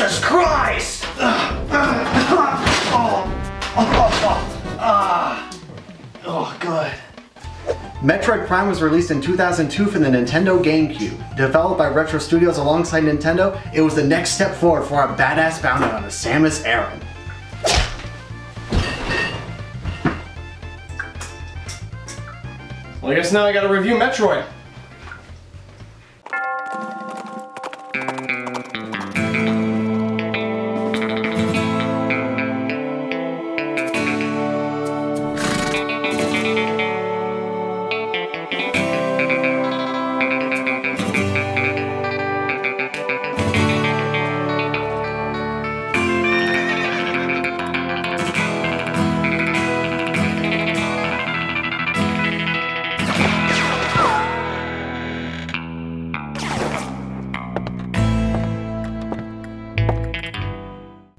Jesus Christ! Oh, good. Metroid Prime was released in 2002 for the Nintendo GameCube. Developed by Retro Studios alongside Nintendo, it was the next step forward for our badass bounty on the Samus Aran. Well, I guess now I gotta review Metroid.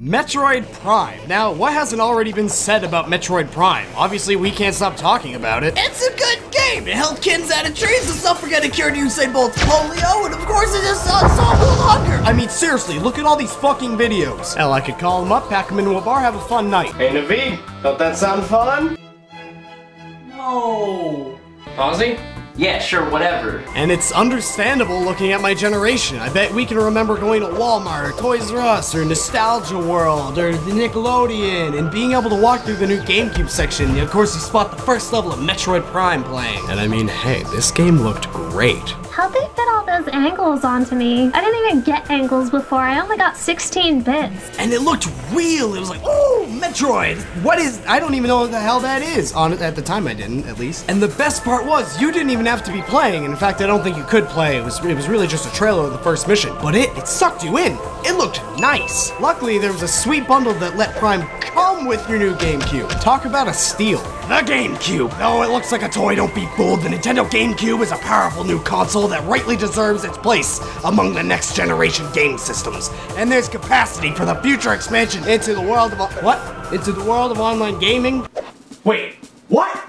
Metroid Prime. Now, what hasn't already been said about Metroid Prime? Obviously, we can't stop talking about it. It's a good game. It helped kids out of trees and stuff forget it cured Usain Bolt's polio, and of course it just solved world hunger. I mean, seriously, look at all these fucking videos. Hell, I could call them up, pack them into a bar, have a fun night. Hey, Naveed, don't that sound fun? No. Ozzy? Yeah, sure, whatever. And it's understandable looking at my generation. I bet we can remember going to Walmart, or Toys R Us, or Nostalgia World, or the Nickelodeon, and being able to walk through the new GameCube section. And of course, you spot the first level of Metroid Prime playing. And I mean, hey, this game looked great. How'd they fit all those angles onto me? I didn't even get angles before. I only got 16 bits. And it looked real. It was like, oh, Metroid. What is, I don't even know what the hell that is. At the time I didn't, at least. And the best part was, you didn't even have to be playing. In fact, I don't think you could play. It was really just a trailer of the first mission. But it sucked you in. It looked nice. Luckily, there was a sweet bundle that let Prime come with your new GameCube. Talk about a steal. The GameCube. Though it looks like a toy, don't be fooled. The Nintendo GameCube is a powerful new console that rightly deserves its place among the next generation game systems. And there's capacity for the future expansion into the world of what? Into the world of online gaming? Wait, what?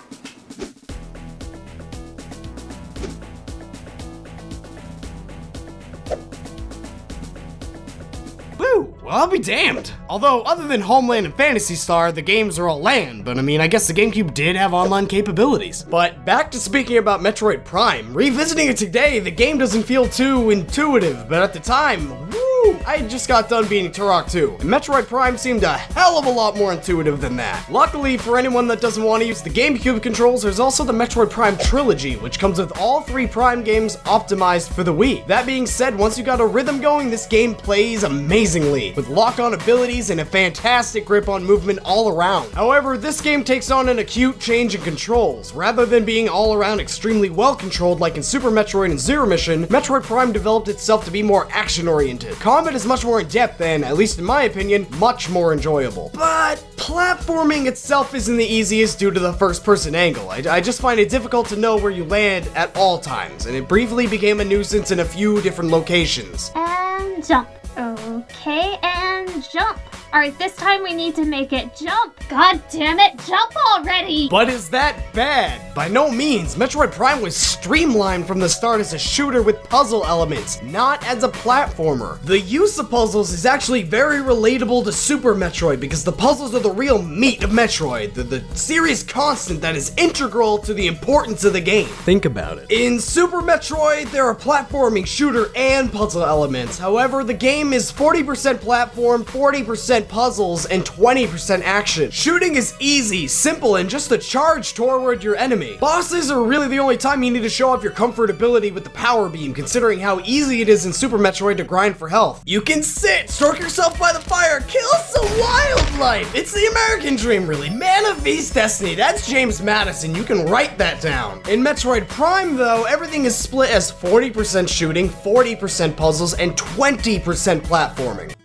Woo! Well, I'll be damned. Although, other than Homeland and Phantasy Star, the games are all land, but I mean, I guess the GameCube did have online capabilities. But back to speaking about Metroid Prime. Revisiting it today, the game doesn't feel too intuitive, but at the time, woo! I had just got done beating Turok 2, and Metroid Prime seemed a hell of a lot more intuitive than that. Luckily, for anyone that doesn't want to use the GameCube controls, there's also the Metroid Prime Trilogy, which comes with all 3 Prime games optimized for the Wii. That being said, once you got a rhythm going, this game plays amazingly, with lock-on abilities and a fantastic grip on movement all around. However, this game takes on an acute change in controls. Rather than being all around extremely well controlled like in Super Metroid and Zero Mission, Metroid Prime developed itself to be more action-oriented. Combat is much more in-depth and, at least in my opinion, much more enjoyable. But platforming itself isn't the easiest due to the first-person angle. I just find it difficult to know where you land at all times, and it briefly became a nuisance in a few different locations. And jump. Okay, and jump. Alright, this time we need to make it jump. God damn it, jump already! But is that bad? By no means. Metroid Prime was streamlined from the start as a shooter with puzzle elements, not as a platformer. The use of puzzles is actually very relatable to Super Metroid because the puzzles are the real meat of Metroid, the serious constant that is integral to the importance of the game. Think about it. In Super Metroid, there are platforming, shooter, and puzzle elements. However, the game is 40% platform, 40% puzzles, and 20% action. Shooting is easy, simple, and just a charge toward your enemy. Bosses are really the only time you need to show off your comfortability with the power beam, considering how easy it is in Super Metroid to grind for health. You can sit, stroke yourself by the fire, kill some wildlife. It's the American dream, really. Man of V's Destiny, that's James Madison, you can write that down. In Metroid Prime, though, everything is split as 40% shooting, 40% puzzles, and 20% platforming.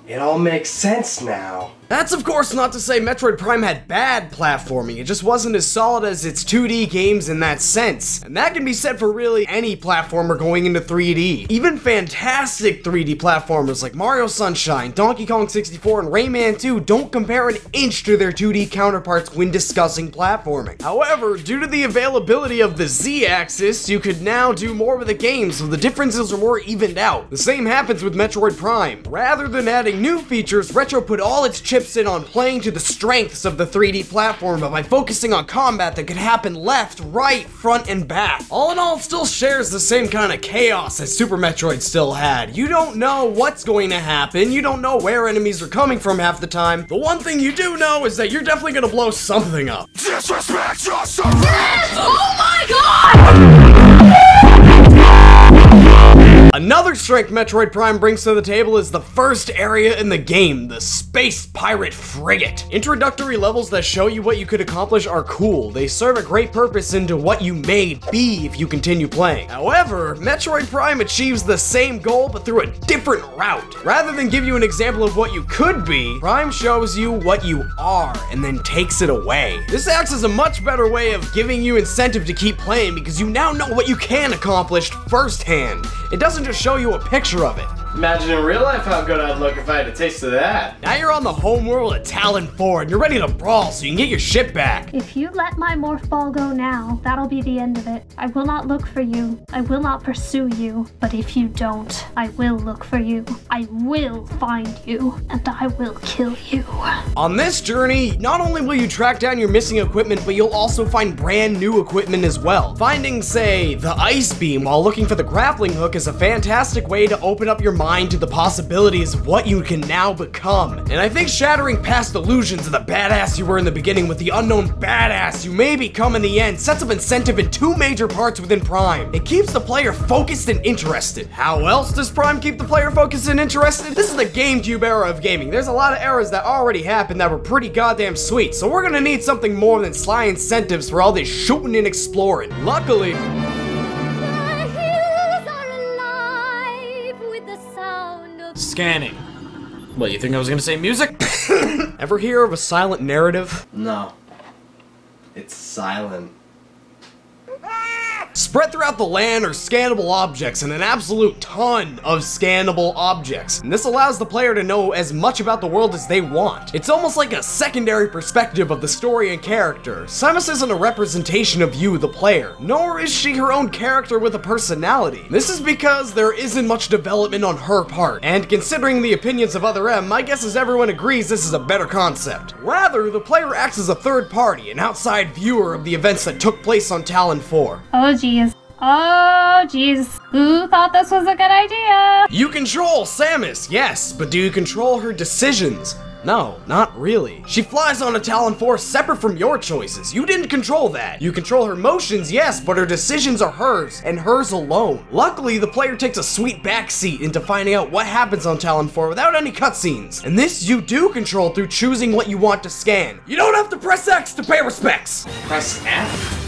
It all makes sense now. That's of course not to say Metroid Prime had bad platforming, it just wasn't as solid as its 2D games in that sense. And that can be said for really any platformer going into 3D. Even fantastic 3D platformers like Mario Sunshine, Donkey Kong 64, and Rayman 2 don't compare an inch to their 2D counterparts when discussing platforming. However, due to the availability of the Z-axis, you could now do more with the game, so the differences are more evened out. The same happens with Metroid Prime. Rather than adding new features, Retro put all its chips in on playing to the strengths of the 3D platform, but by focusing on combat that could happen left, right, front, and back. All in all, it still shares the same kind of chaos as Super Metroid still had. You don't know what's going to happen, you don't know where enemies are coming from half the time. The one thing you do know is that you're definitely gonna blow something up. Disrespect yourself! Yes! Oh my god! Another strength Metroid Prime brings to the table is the first area in the game, the Space Pirate Frigate. Introductory levels that show you what you could accomplish are cool. They serve a great purpose into what you may be if you continue playing. However, Metroid Prime achieves the same goal but through a different route. Rather than give you an example of what you could be, Prime shows you what you are and then takes it away. This acts as a much better way of giving you incentive to keep playing because you now know what you can accomplish firsthand. It doesn't just show you a picture of it. Imagine in real life how good I'd look if I had a taste of that. Now you're on the home world of Talon 4 and you're ready to brawl so you can get your shit back. If you let my morph ball go now, that'll be the end of it. I will not look for you. I will not pursue you. But if you don't, I will look for you. I will find you. And I will kill you. On this journey, not only will you track down your missing equipment, but you'll also find brand new equipment as well. Finding, say, the ice beam while looking for the grappling hook is a fantastic way to open up your mind to the possibilities of what you can now become. And I think shattering past illusions of the badass you were in the beginning with the unknown badass you may become in the end sets up incentive in two major parts within Prime. It keeps the player focused and interested. How else does Prime keep the player focused and interested? This is the GameCube era of gaming. There's a lot of eras that already happened that were pretty goddamn sweet, so we're gonna need something more than sly incentives for all this shooting and exploring. Luckily, scanning. What, you think I was gonna say music? Ever hear of a silent narrative? No. It's silent. Spread throughout the land are scannable objects and an absolute ton of scannable objects. And this allows the player to know as much about the world as they want. It's almost like a secondary perspective of the story and character. Samus isn't a representation of you, the player, nor is she her own character with a personality. This is because there isn't much development on her part, and considering the opinions of other M, my guess is everyone agrees this is a better concept. Rather, the player acts as a third party, an outside viewer of the events that took place on Talon 4. Oh geez. Oh jeez. Who thought this was a good idea? You control Samus, yes, but do you control her decisions? No, not really. She flies on a Talon 4 separate from your choices. You didn't control that. You control her motions, yes, but her decisions are hers, and hers alone. Luckily, the player takes a sweet backseat into finding out what happens on Talon 4 without any cutscenes. And this you do control through choosing what you want to scan. You don't have to press X to pay respects. Press F?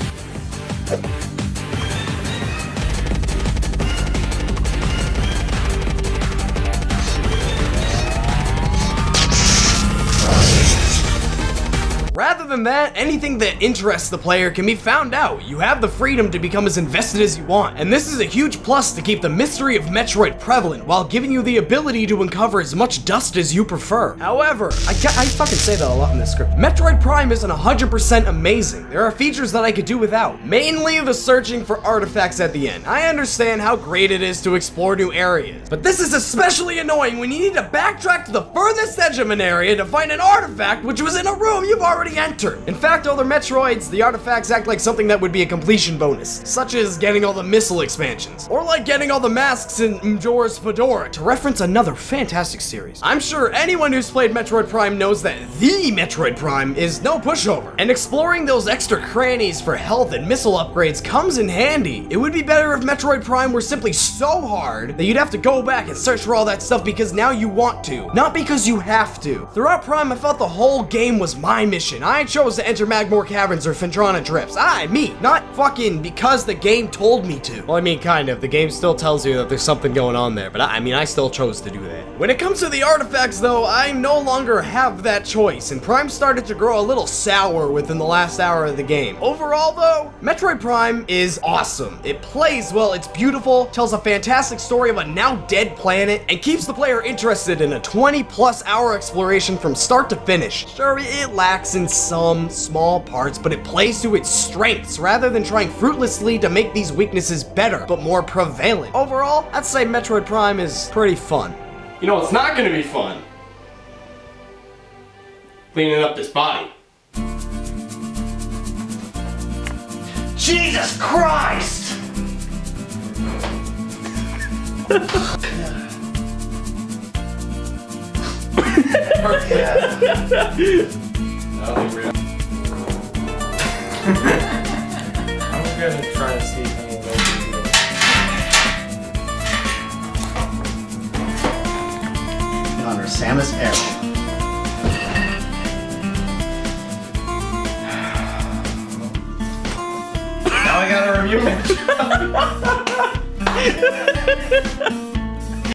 Rather than that, anything that interests the player can be found out. You have the freedom to become as invested as you want, and this is a huge plus to keep the mystery of Metroid prevalent while giving you the ability to uncover as much dust as you prefer. However, I fucking say that a lot in this script. Metroid Prime isn't 100% amazing. There are features that I could do without, mainly the searching for artifacts at the end. I understand how great it is to explore new areas, but this is especially annoying when you need to backtrack to the furthest edge of an area to find an artifact which was in a room you've already entered. In fact, other Metroids, the artifacts act like something that would be a completion bonus, such as getting all the missile expansions, or like getting all the masks in Majora's Fedora, to reference another fantastic series. I'm sure anyone who's played Metroid Prime knows that the Metroid Prime is no pushover, and exploring those extra crannies for health and missile upgrades comes in handy. It would be better if Metroid Prime were simply so hard that you'd have to go back and search for all that stuff because now you want to, not because you have to. Throughout Prime, I felt the whole game was my mission. I chose to enter Magmore Caverns or Fendrana Drifts. Me, not fucking because the game told me to. Well, I mean, kind of. The game still tells you that there's something going on there, but I mean, I still chose to do that. When it comes to the artifacts, though, I no longer have that choice, and Prime started to grow a little sour within the last hour of the game. Overall, though, Metroid Prime is awesome. It plays well, it's beautiful, tells a fantastic story of a now dead planet, and keeps the player interested in a 20+ hour exploration from start to finish. Sure, it lacks in some small parts, but it plays to its strengths rather than trying fruitlessly to make these weaknesses better, but more prevalent. Overall, I'd say Metroid Prime is pretty fun. You know what's not gonna be fun? Cleaning up this body. Jesus Christ! I'm gonna try to see if any of those do this. Under Samus Aran. Now I gotta review it.